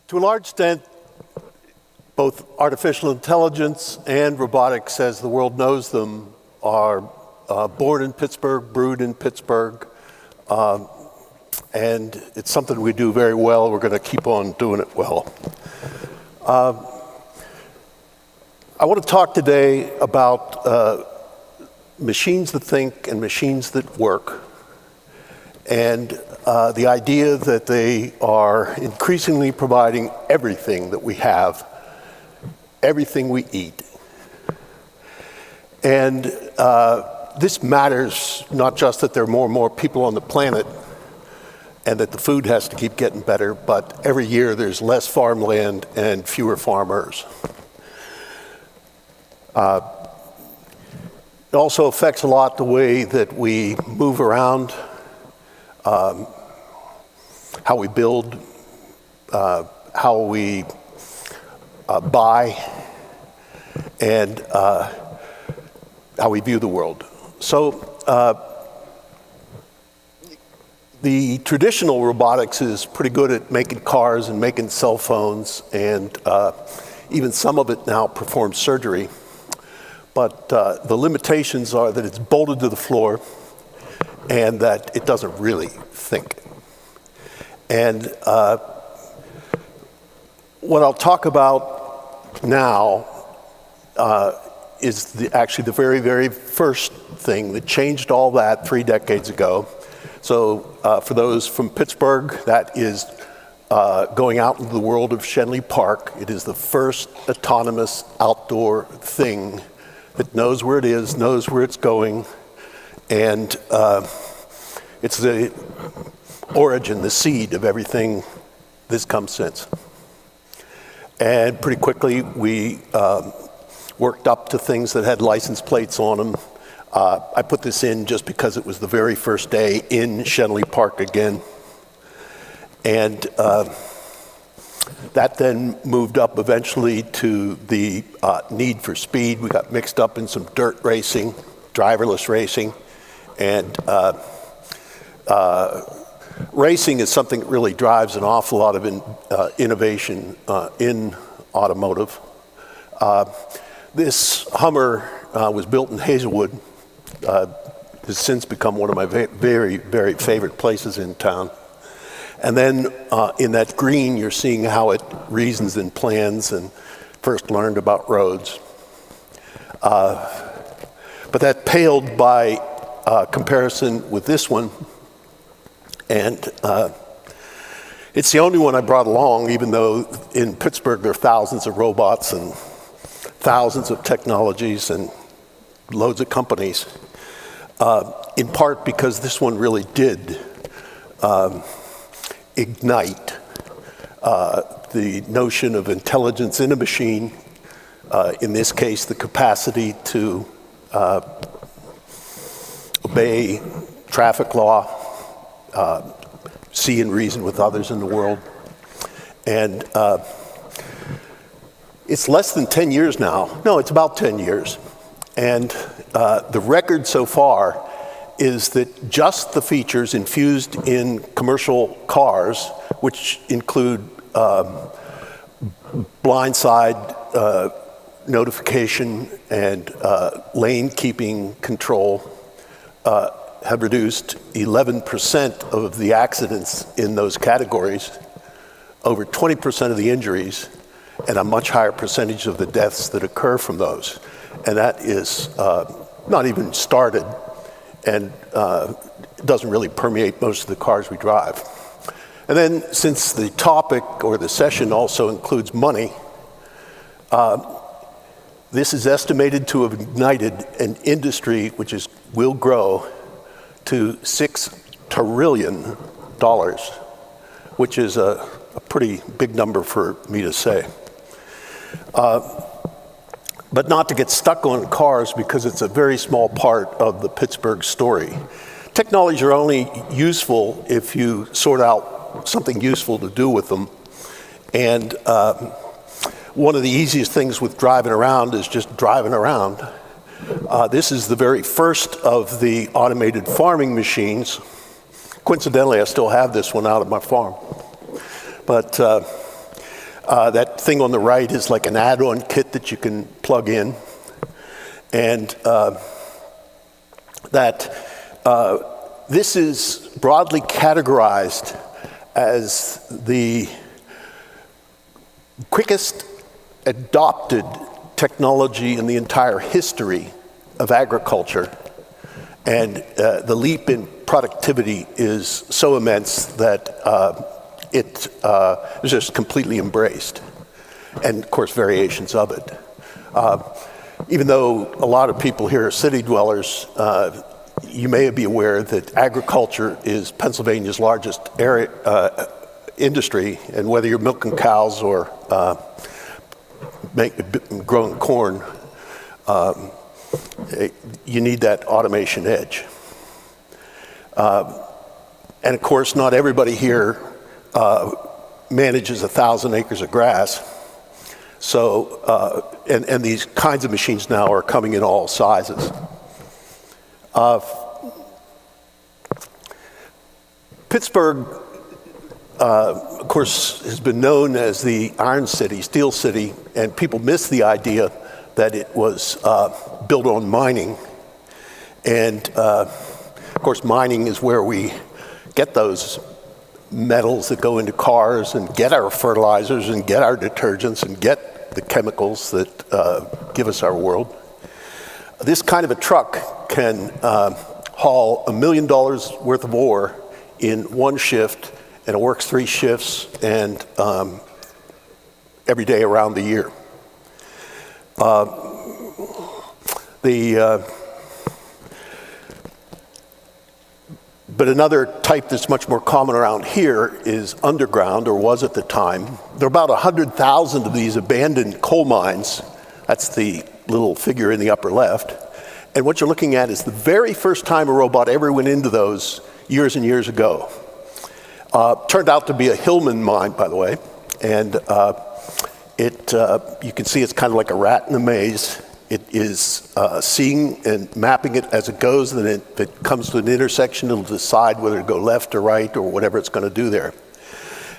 To a large extent, both artificial intelligence and robotics, as the world knows them, are born in Pittsburgh, brewed in Pittsburgh, and it's something we do very well. We're going to keep on doing it well. I want to talk today about machines that think and machines that work, and the idea that they are increasingly providing everything that we have, everything we eat. And this matters not just that there are more and more people on the planet and that the food has to keep getting better, but every year there's less farmland and fewer farmers. It also affects a lot the way that we move around, how we build, how we buy, and how we view the world. So the traditional robotics is pretty good at making cars and making cell phones, and even some of it now performs surgery. But the limitations are that it's bolted to the floor and that it doesn't really think. And what I'll talk about now is actually the very, very first thing that changed all that 3 decades ago. So for those from Pittsburgh, that is going out into the world of Schenley Park. It is the first autonomous outdoor thing that knows where it is, knows where it's going, and it's the origin, the seed of everything that's come since. And pretty quickly we worked up to things that had license plates on them. I put this in just because it was the very first day in Schenley Park again. And that then moved up eventually to the need for speed. We got mixed up in some dirt racing, driverless racing, and racing is something that really drives an awful lot of innovation in automotive. This Hummer was built in Hazelwood. Has since become one of my very, very favorite places in town. And then in that green, you're seeing how it reasons and plans and first learned about roads. But that paled by comparison with this one. And it's the only one I brought along, even though in Pittsburgh there are thousands of robots and thousands of technologies and loads of companies, in part because this one really did ignite the notion of intelligence in a machine, in this case the capacity to obey traffic law, see and reason with others in the world. And it's less than 10 years now. No, it's about 10 years. And the record so far is that just the features infused in commercial cars, which include blindside notification and lane keeping control, have reduced 11% of the accidents in those categories, over 20% of the injuries, and a much higher percentage of the deaths that occur from those. And that is not even started, and doesn't really permeate most of the cars we drive. And then, since the topic or the session also includes money, this is estimated to have ignited an industry which will grow to $6 trillion, which is a pretty big number for me to say. But not to get stuck on cars, because it's a very small part of the Pittsburgh story. Technologies are only useful if you sort out something useful to do with them. And one of the easiest things with driving around is just driving around. This is the very first of the automated farming machines. Coincidentally, I still have this one out of my farm. But That thing on the right is like an add-on kit that you can plug in. And this is broadly categorized as the quickest adopted technology in the entire history of agriculture. And the leap in productivity is so immense that it is just completely embraced. And of course, variations of it. Even though a lot of people here are city dwellers, you may be aware that agriculture is Pennsylvania's largest industry, and whether you're milking cows or growing corn, you need that automation edge. And of course, not everybody here manages 1,000 acres of grass. So, and these kinds of machines now are coming in all sizes. Pittsburgh, of course, has been known as the Iron City, Steel City, and people miss the idea that it was built on mining. And of course, mining is where we get those metals that go into cars and get our fertilizers and get our detergents and get the chemicals that give us our world. This kind of a truck can haul $1 million worth of ore in one shift, and it works 3 shifts and every day around the year. But another type that's much more common around here is underground, or was at the time. There are about 100,000 of these abandoned coal mines. That's the little figure in the upper left. And what you're looking at is the very first time a robot ever went into those years and years ago. Turned out to be a Hillman mine, by the way. And you can see it's kind of like a rat in a maze. It is seeing and mapping it as it goes, and then if it comes to an intersection, it'll decide whether to go left or right or whatever it's going to do there.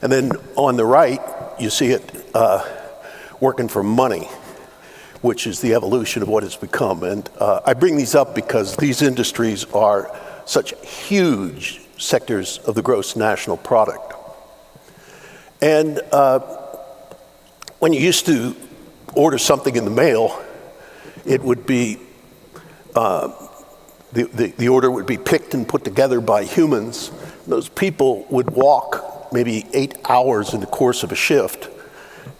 And then on the right, you see it working for money, which is the evolution of what it's become. And I bring these up because these industries are such huge sectors of the gross national product. And when you used to order something in the mail, it would be, the order would be picked and put together by humans. Those people would walk maybe 8 hours in the course of a shift.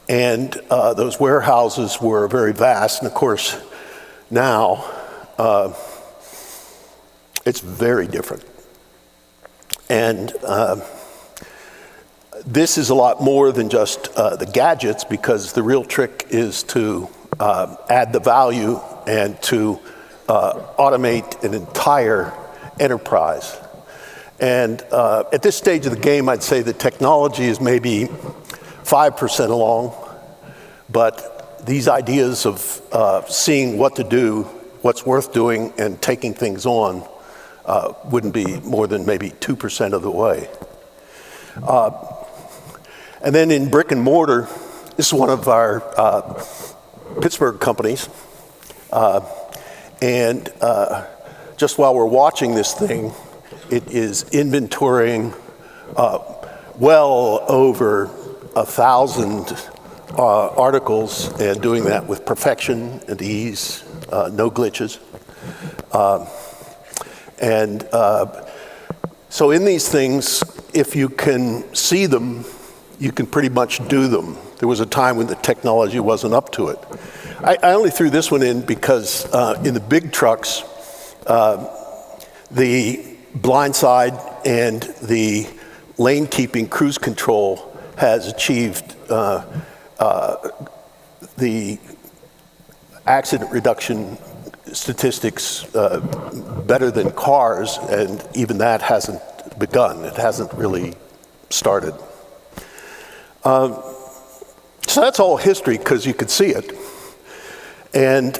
And those warehouses were very vast. And of course, now it's very different. And this is a lot more than just the gadgets, because the real trick is to add the value and to automate an entire enterprise. And at this stage of the game, I'd say the technology is maybe 5% along, but these ideas of seeing what to do, what's worth doing, and taking things on wouldn't be more than maybe 2% of the way. And then in brick and mortar, this is one of our Pittsburgh companies. And just while we're watching this thing, it is inventorying well over 1,000 articles, and doing that with perfection and ease, no glitches. So in these things, if you can see them, you can pretty much do them. There was a time when the technology wasn't up to it. I only threw this one in because in the big trucks, the blind side and the lane keeping cruise control has achieved the accident reduction statistics better than cars, and even that hasn't begun. It hasn't really started. So that's all history, because you could see it. And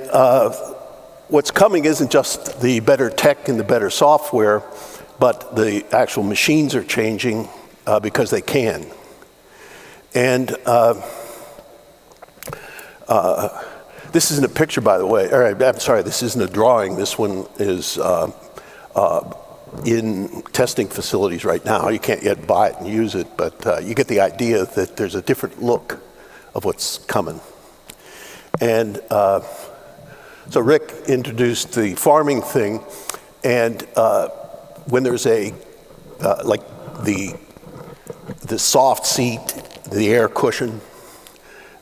what's coming isn't just the better tech and the better software, but the actual machines are changing because they can. And This isn't a picture, by the way. I'm sorry, this isn't a drawing. This one is in testing facilities right now. You can't yet buy it and use it, but you get the idea that there's a different look of what's coming. And so Rick introduced the farming thing, and when there's like the soft seat, the air cushion,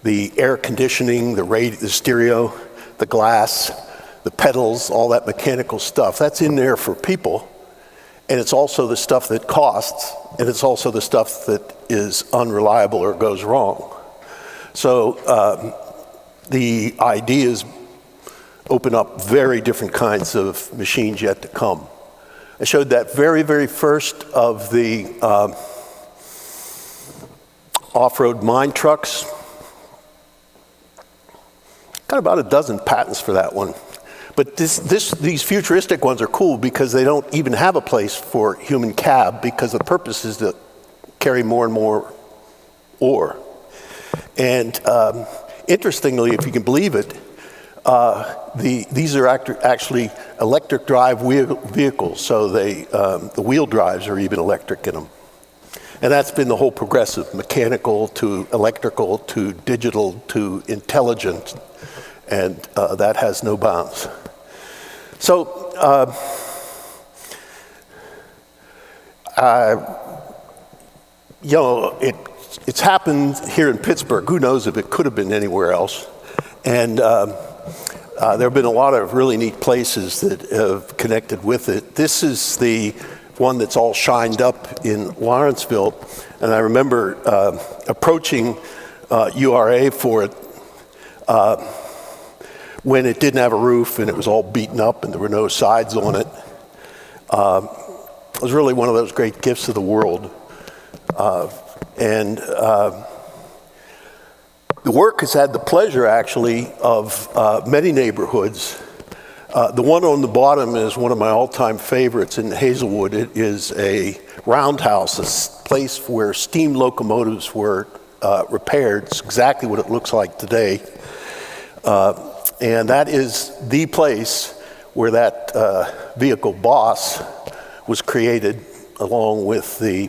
the air conditioning, the stereo, the glass, the pedals, all that mechanical stuff, that's in there for people. And it's also the stuff that costs, and it's also the stuff that is unreliable or goes wrong. So the ideas open up very different kinds of machines yet to come. I showed that very, very first of the off-road mine trucks. Got about a dozen patents for that one. But these futuristic ones are cool because they don't even have a place for human cab, because the purpose is to carry more and more ore. And interestingly, if you can believe it, these are actually electric drive vehicles, so the wheel drives are even electric in them. And that's been the whole progressive, mechanical to electrical to digital to intelligent, and that has no bounds. So you know, it's happened here in Pittsburgh. Who knows if it could have been anywhere else? And there have been a lot of really neat places that have connected with it. This is the one that's all shined up in Lawrenceville, and I remember approaching URA for it when it didn't have a roof and it was all beaten up and there were no sides on it. It was really one of those great gifts of the world. The work has had the pleasure, actually, of many neighborhoods. The one on the bottom is one of my all-time favorites in Hazelwood. It is a roundhouse, a place where steam locomotives were repaired. It's exactly what it looks like today. And that is the place where that vehicle Boss was created, along with the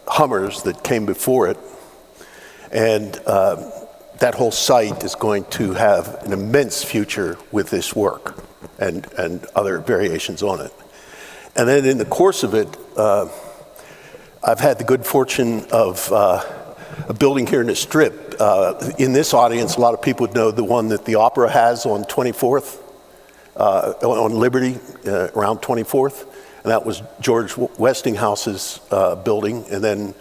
Hummers that came before it. And that whole site is going to have an immense future with this work and other variations on it. And then in the course of it, I've had the good fortune of a building here in the Strip. In this audience, a lot of people would know the one that the Opera has on 24th, on Liberty, around 24th. And that was George Westinghouse's building. And then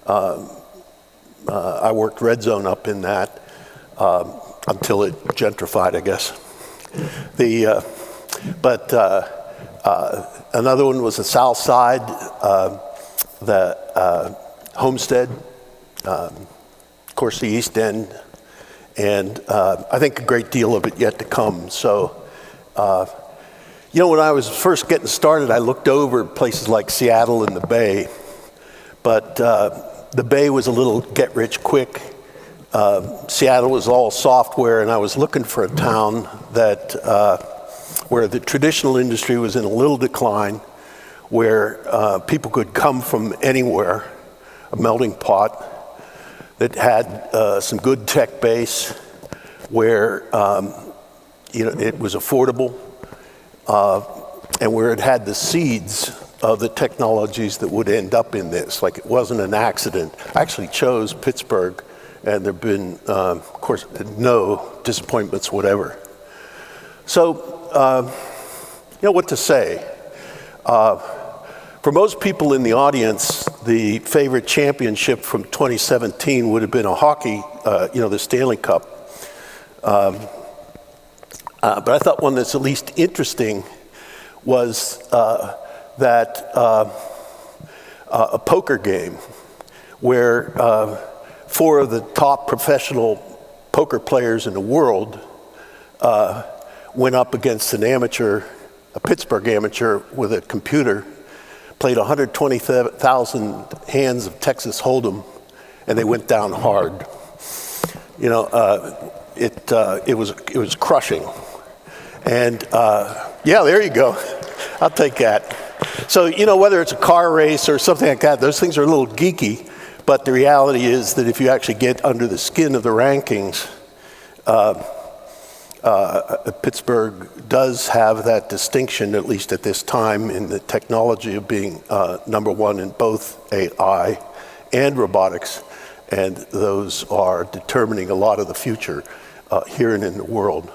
I worked Red Zone up in that until it gentrified, I guess. Another one was the South Side, the Homestead, of course the East End, and I think a great deal of it yet to come. So, you know, when I was first getting started, I looked over places like Seattle and the Bay, but the Bay was a little get-rich-quick. Seattle was all software, and I was looking for a town that where the traditional industry was in a little decline, where people could come from anywhere, a melting pot that had some good tech base, where you know, it was affordable, and where it had the seeds of the technologies that would end up in this. Like, it wasn't an accident. I actually chose Pittsburgh, and there have been, of course, no disappointments whatever. So, you know what to say. For most people in the audience, the favorite championship from 2017 would have been a hockey, you know, the Stanley Cup. But I thought one that's at least interesting was that a poker game where 4 of the top professional poker players in the world went up against an amateur, a Pittsburgh amateur with a computer, played 120,000 hands of Texas Hold'em, and they went down hard. You know, it was crushing. And yeah, there you go. I'll take that. So, you know, whether it's a car race or something like that, those things are a little geeky, but the reality is that if you actually get under the skin of the rankings, Pittsburgh does have that distinction, at least at this time, in the technology of being number one in both AI and robotics, and those are determining a lot of the future here and in the world.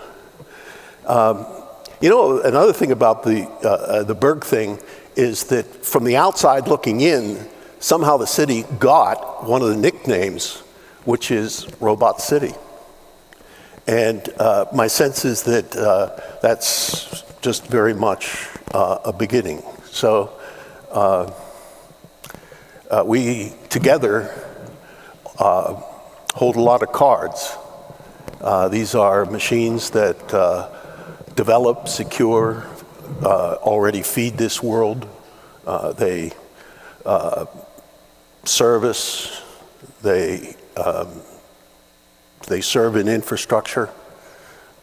You know, another thing about the Berg thing is that from the outside looking in, somehow the city got one of the nicknames, which is Robot City. And my sense is that that's just very much a beginning. So we together hold a lot of cards. These are machines that develop, secure, already feed this world. They service, they serve in infrastructure,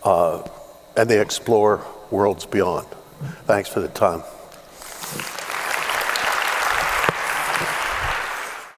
and they explore worlds beyond. Thanks for the time.